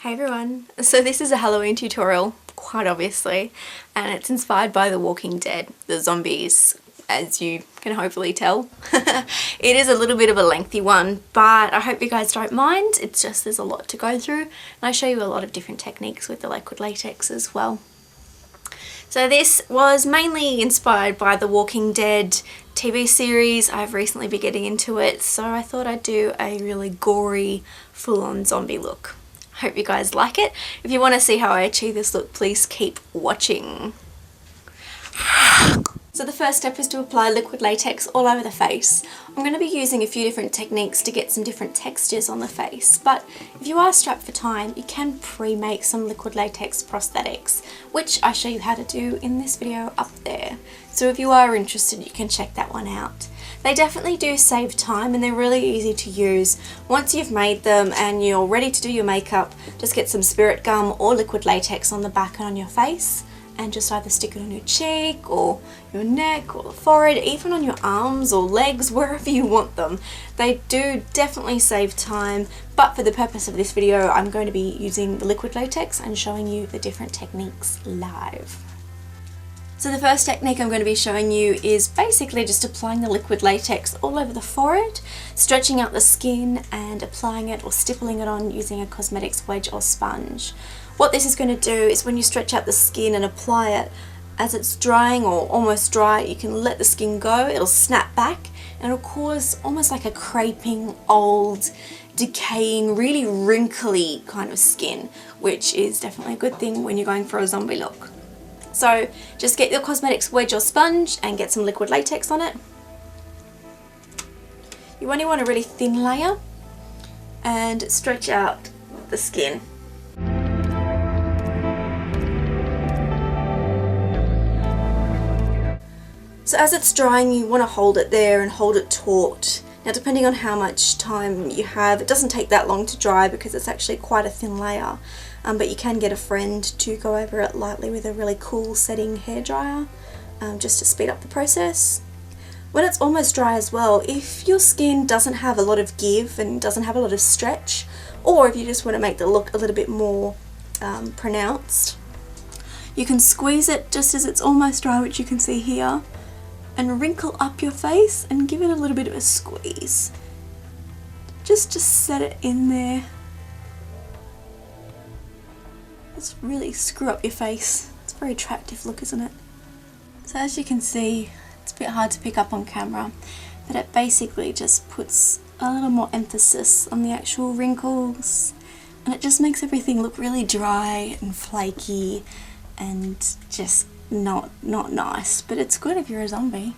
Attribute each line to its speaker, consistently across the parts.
Speaker 1: Hey everyone, so this is a Halloween tutorial, quite obviously, and it's inspired by The Walking Dead, the zombies, as you can hopefully tell. It is a little bit of a lengthy one, but I hope you guys don't mind. It's just there's a lot to go through, and I show you a lot of different techniques with the liquid latex as well. So this was mainly inspired by The Walking Dead TV series. I've recently been getting into it, so I thought I'd do a really gory, full-on zombie look. Hope you guys like it. If you want to see how I achieve this look, please keep watching. So the first step is to apply liquid latex all over the face. I'm going to be using a few different techniques to get some different textures on the face, but if you are strapped for time, you can pre-make some liquid latex prosthetics, which I show you how to do in this video up there. So if you are interested, you can check that one out. They definitely do save time and they're really easy to use. Once you've made them and you're ready to do your makeup, just get some spirit gum or liquid latex on the back and on your face, and just either stick it on your cheek or your neck or the forehead, even on your arms or legs, wherever you want them. They do definitely save time, but for the purpose of this video, I'm going to be using the liquid latex and showing you the different techniques live. So the first technique I'm going to be showing you is basically just applying the liquid latex all over the forehead, stretching out the skin and applying it or stippling it on using a cosmetics wedge or sponge. What this is going to do is when you stretch out the skin and apply it, as it's drying or almost dry, you can let the skin go, it'll snap back and it'll cause almost like a creping, old, decaying, really wrinkly kind of skin, which is definitely a good thing when you're going for a zombie look. So just get your cosmetics wedge or sponge and get some liquid latex on it. You only want a really thin layer and stretch out the skin. So as it's drying, you want to hold it there and hold it taut. Now depending on how much time you have, it doesn't take that long to dry because it's actually quite a thin layer. But you can get a friend to go over it lightly with a really cool setting hairdryer, just to speed up the process. When it's almost dry as well, if your skin doesn't have a lot of give and doesn't have a lot of stretch, or if you just want to make the look a little bit more pronounced, you can squeeze it just as it's almost dry, which you can see here, and wrinkle up your face and give it a little bit of a squeeze. Just set it in there. Just really screw up your face. It's a very attractive look, isn't it? So as you can see, it's a bit hard to pick up on camera, but it basically just puts a little more emphasis on the actual wrinkles, and it just makes everything look really dry and flaky and just not nice, but it's good if you're a zombie.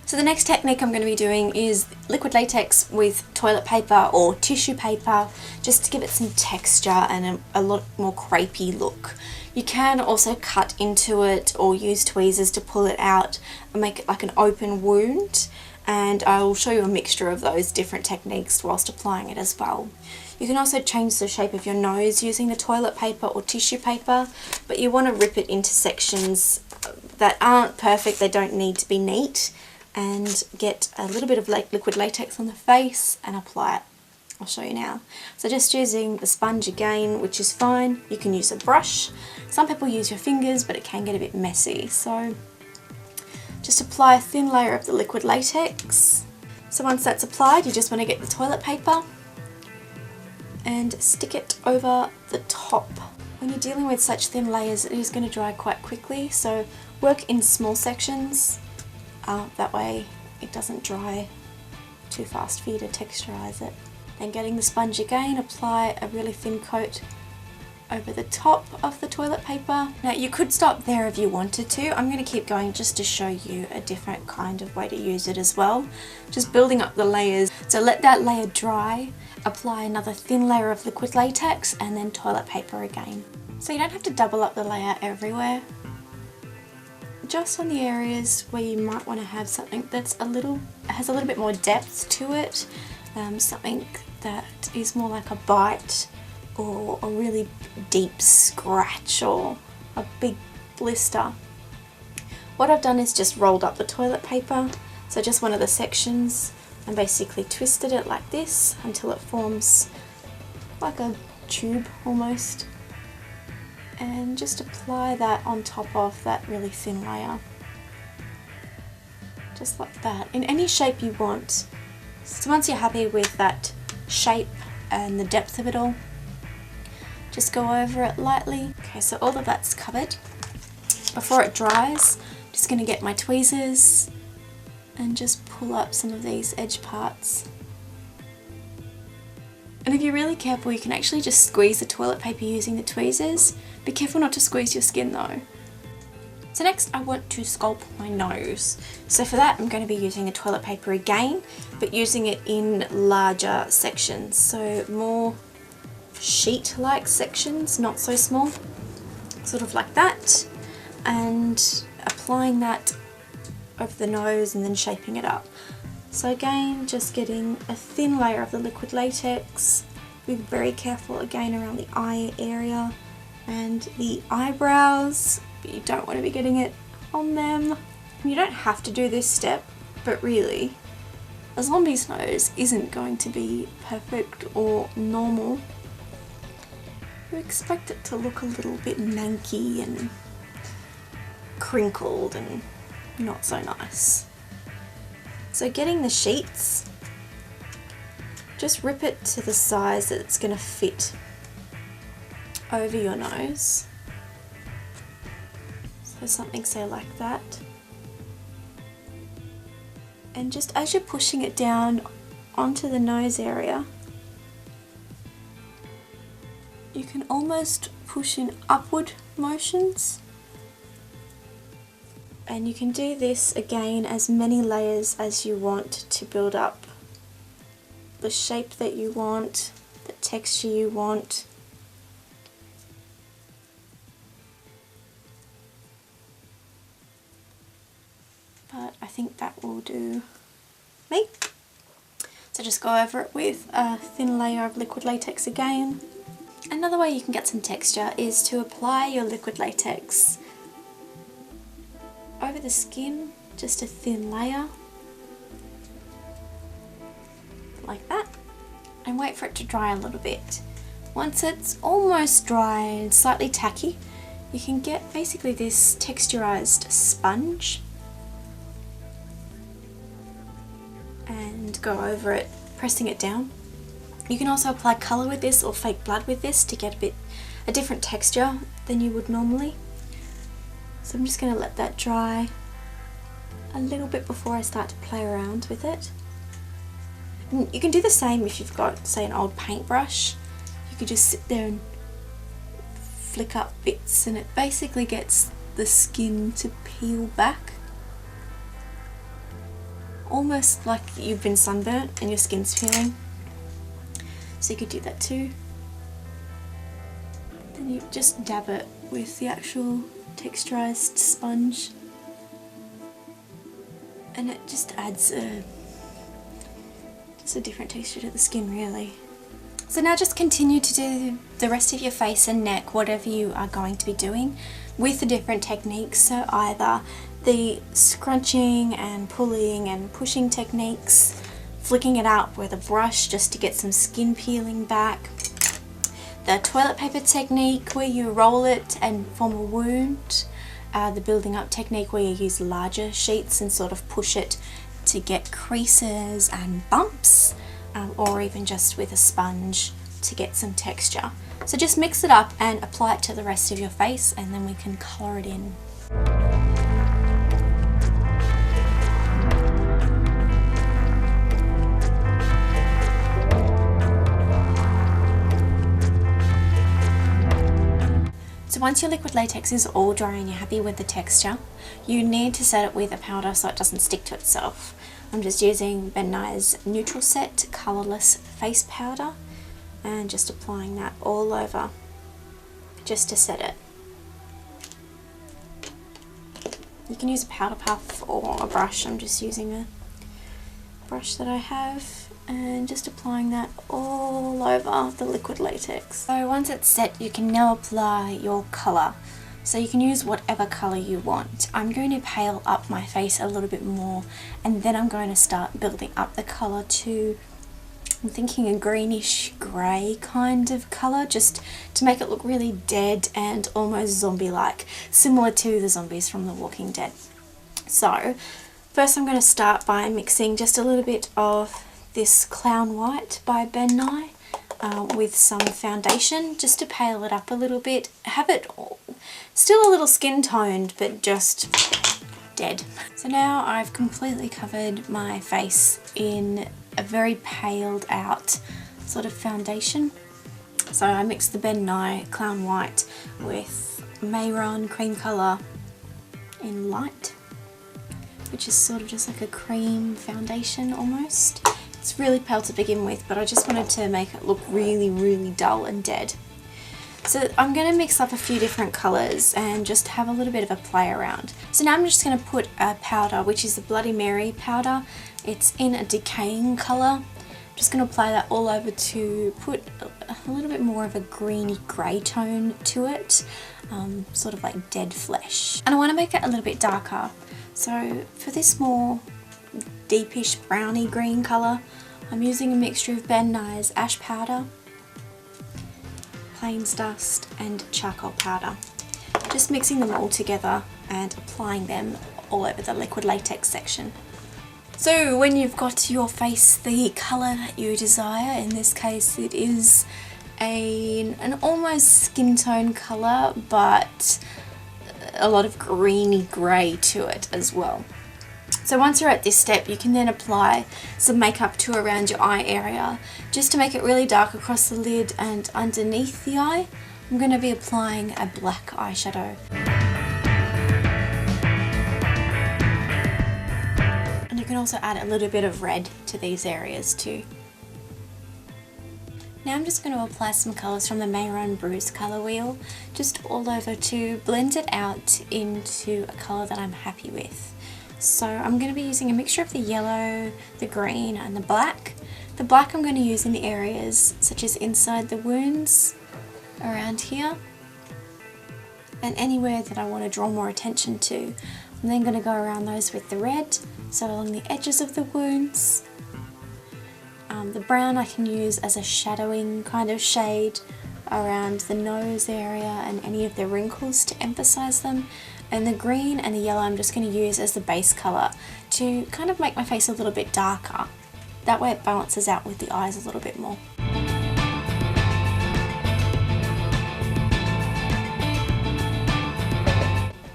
Speaker 1: So the next technique I'm going to be doing is liquid latex with toilet paper or tissue paper, just to give it some texture and a lot more crepey look. You can also cut into it or use tweezers to pull it out and make it like an open wound, and I will show you a mixture of those different techniques whilst applying it as well. You can also change the shape of your nose using the toilet paper or tissue paper, but you want to rip it into sections that aren't perfect, they don't need to be neat, and get a little bit of liquid latex on the face and apply it. I'll show you now. So just using the sponge again, which is fine. You can use a brush. Some people use your fingers, but it can get a bit messy. So just apply a thin layer of the liquid latex. So once that's applied, you just want to get the toilet paper and stick it over the top. When you're dealing with such thin layers, it is going to dry quite quickly, so work in small sections. That way it doesn't dry too fast for you to texturize it. Then getting the sponge again, apply a really thin coat over the top of the toilet paper. Now you could stop there if you wanted to. I'm going to keep going just to show you a different kind of way to use it as well. Just building up the layers. So let that layer dry, apply another thin layer of liquid latex and then toilet paper again. So you don't have to double up the layer everywhere. Just on the areas where you might want to have something that's has a little bit more depth to it, something that is more like a bite or a really deep scratch or a big blister. What I've done is just rolled up the toilet paper, so just one of the sections, and basically twisted it like this until it forms like a tube almost, and just apply that on top of that really thin layer. Just like that, in any shape you want. So once you're happy with that shape and the depth of it all, just go over it lightly. Okay, so all of that's covered. Before it dries, I'm just going to get my tweezers and just pull up some of these edge parts. And if you're really careful, you can actually just squeeze the toilet paper using the tweezers. Be careful not to squeeze your skin though. So next I want to sculpt my nose. So for that I'm going to be using the toilet paper again, but using it in larger sections. So more sheet-like sections, not so small. Sort of like that. And applying that over the nose and then shaping it up. So again, just getting a thin layer of the liquid latex. Be very careful again around the eye area and the eyebrows, but you don't want to be getting it on them. You don't have to do this step, but really, a zombie's nose isn't going to be perfect or normal. You expect it to look a little bit manky and crinkled and not so nice. So getting the sheets, just rip it to the size that it's going to fit over your nose. So something say like that. And just as you're pushing it down onto the nose area, you can almost push in upward motions. And you can do this again as many layers as you want to build up the shape that you want, the texture you want. But I think that will do me. So just go over it with a thin layer of liquid latex again. Another way you can get some texture is to apply your liquid latex over the skin, just a thin layer, like that, and wait for it to dry a little bit. Once it's almost dry and slightly tacky, you can get basically this texturized sponge and go over it, pressing it down. You can also apply colour with this or fake blood with this to get a different texture than you would normally. So I'm just going to let that dry a little bit before I start to play around with it. And you can do the same if you've got, say, an old paintbrush. You could just sit there and flick up bits and it basically gets the skin to peel back. Almost like you've been sunburnt and your skin's peeling. So you could do that too. Then you just dab it with the actual texturized sponge, and it just adds just a different texture to the skin really. So now just continue to do the rest of your face and neck, whatever you are going to be doing, with the different techniques. So either the scrunching and pulling and pushing techniques, flicking it out with a brush just to get some skin peeling back, the toilet paper technique where you roll it and form a wound, the building up technique where you use larger sheets and sort of push it to get creases and bumps, or even just with a sponge to get some texture. So just mix it up and apply it to the rest of your face, and then we can colour it in. So once your liquid latex is all dry and you're happy with the texture, you need to set it with a powder so it doesn't stick to itself. I'm just using Ben Nye's Neutral Set Colourless Face Powder and just applying that all over just to set it. You can use a powder puff or a brush. I'm just using a brush that I have, and just applying that all over the liquid latex. So once it's set, you can now apply your colour. So you can use whatever colour you want. I'm going to pale up my face a little bit more, and then I'm going to start building up the colour to I'm thinking a greenish grey kind of colour, just to make it look really dead and almost zombie-like, similar to the zombies from The Walking Dead. So first I'm going to start by mixing just a little bit of this Clown White by Ben Nye with some foundation, just to pale it up a little bit, have it still a little skin toned but just dead. So now I've completely covered my face in a very paled out sort of foundation. So I mixed the Ben Nye Clown White with Mayron cream colour in light, which is sort of just like a cream foundation almost. It's really pale to begin with, but I just wanted to make it look really, really dull and dead. So I'm going to mix up a few different colours and just have a little bit of a play around. So now I'm just going to put a powder, which is the Bloody Mary powder. It's in a decaying colour. I'm just going to apply that all over to put a little bit more of a greeny grey tone to it, sort of like dead flesh. And I want to make it a little bit darker. So for this more deepish browny green colour, I'm using a mixture of Ben Nye's ash powder, Plains Dust and charcoal powder. Just mixing them all together and applying them all over the liquid latex section. So when you've got your face the colour that you desire, in this case it is an almost skin tone colour but a lot of greeny grey to it as well. So once you're at this step, you can then apply some makeup to around your eye area, just to make it really dark across the lid and underneath the eye. I'm going to be applying a black eyeshadow. And you can also add a little bit of red to these areas too. Now I'm just going to apply some colours from the Mayron Bruise colour wheel, just all over to blend it out into a colour that I'm happy with. So I'm going to be using a mixture of the yellow, the green and the black. The black I'm going to use in the areas such as inside the wounds, around here, and anywhere that I want to draw more attention to. I'm then going to go around those with the red, so along the edges of the wounds. The brown I can use as a shadowing kind of shade around the nose area and any of the wrinkles to emphasize them. And the green and the yellow I'm just going to use as the base colour to kind of make my face a little bit darker. That way it balances out with the eyes a little bit more.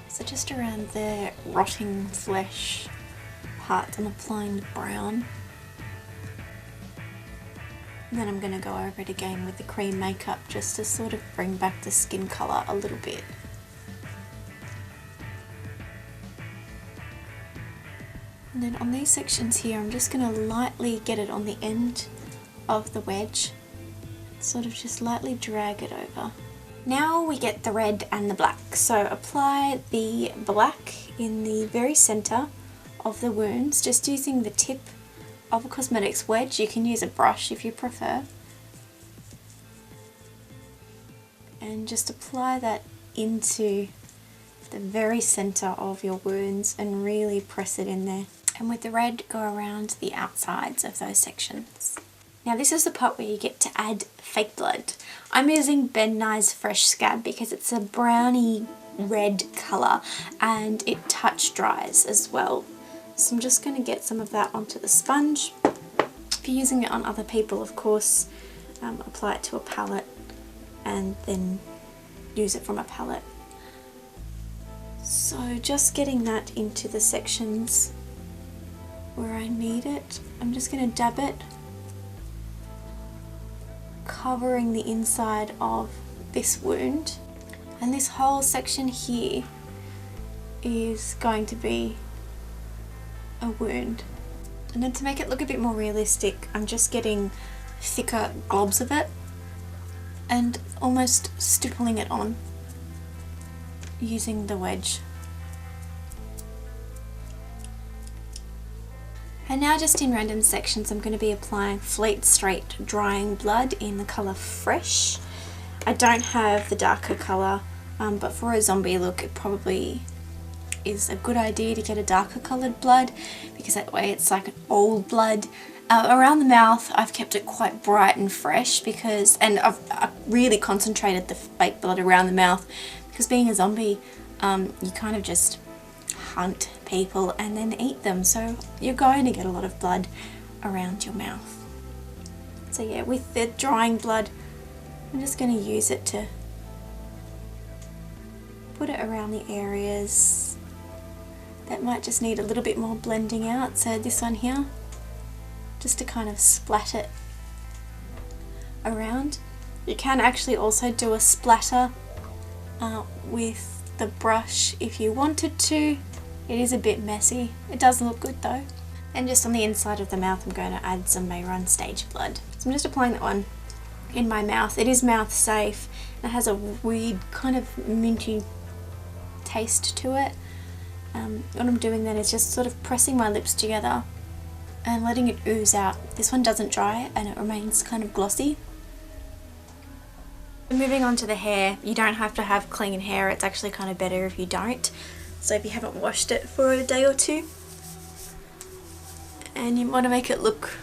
Speaker 1: So just around the rotting flesh part I'm applying the brown. And then I'm going to go over it again with the cream makeup just to sort of bring back the skin colour a little bit. And then on these sections here, I'm just going to lightly get it on the end of the wedge, sort of just lightly drag it over. Now we get the red and the black. So apply the black in the very centre of the wounds, just using the tip of a cosmetics wedge. You can use a brush if you prefer. And just apply that into the very centre of your wounds and really press it in there. And with the red, go around the outsides of those sections. Now this is the part where you get to add fake blood. I'm using Ben Nye's Fresh Scab because it's a browny red colour and it touch dries as well. So I'm just going to get some of that onto the sponge. If you're using it on other people, of course, apply it to a palette and then use it from a palette. So just getting that into the sections where I need it. I'm just going to dab it, covering the inside of this wound. And this whole section here is going to be a wound. And then to make it look a bit more realistic, I'm just getting thicker globs of it and almost stippling it on using the wedge. And now just in random sections I'm going to be applying Fleet Straight Drying Blood in the colour Fresh. I don't have the darker colour, but for a zombie look it probably is a good idea to get a darker coloured blood, because that way it's like an old blood Around the mouth, I've kept it quite bright and fresh because, and I've really concentrated the fake blood around the mouth because being a zombie, you kind of just hunt people and then eat them, so you're going to get a lot of blood around your mouth. So yeah, with the drying blood, I'm just going to use it to put it around the areas that might just need a little bit more blending out. So this one here, just to kind of splat it around. You can actually also do a splatter with the brush if you wanted to. It is a bit messy. It does look good though. And just on the inside of the mouth, I'm going to add some May Run Stage Blood. So I'm just applying that one in my mouth. It is mouth safe. It has a weird kind of minty taste to it. What I'm doing then is just sort of pressing my lips together and letting it ooze out. This one doesn't dry and it remains kind of glossy. Moving on to the hair, you don't have to have clean hair. It's actually kind of better if you don't. So if you haven't washed it for a day or two, and you want to make it look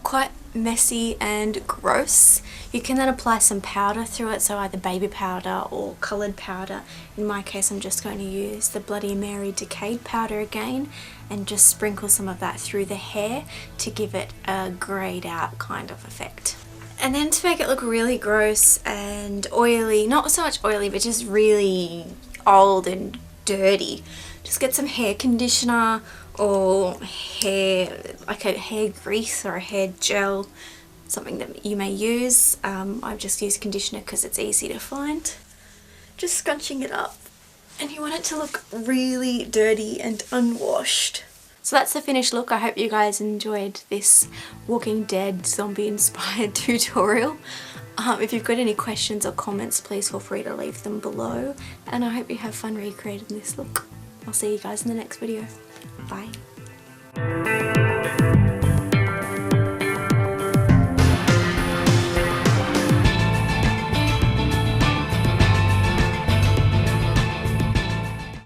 Speaker 1: quite messy and gross, you can then apply some powder through it, so either baby powder or coloured powder. In my case, I'm just going to use the Bloody Mary Decayed powder again and just sprinkle some of that through the hair to give it a greyed out kind of effect. And then to make it look really gross and oily, not so much oily but just really old and dirty, just get some hair conditioner or hair, like a hair grease or a hair gel, something that you may use. I've just used conditioner because it's easy to find. Just scrunching it up, and you want it to look really dirty and unwashed. So that's the finished look. I hope you guys enjoyed this Walking Dead zombie inspired tutorial. If you've got any questions or comments, please feel free to leave them below, and I hope you have fun recreating this look. I'll see you guys in the next video. Bye.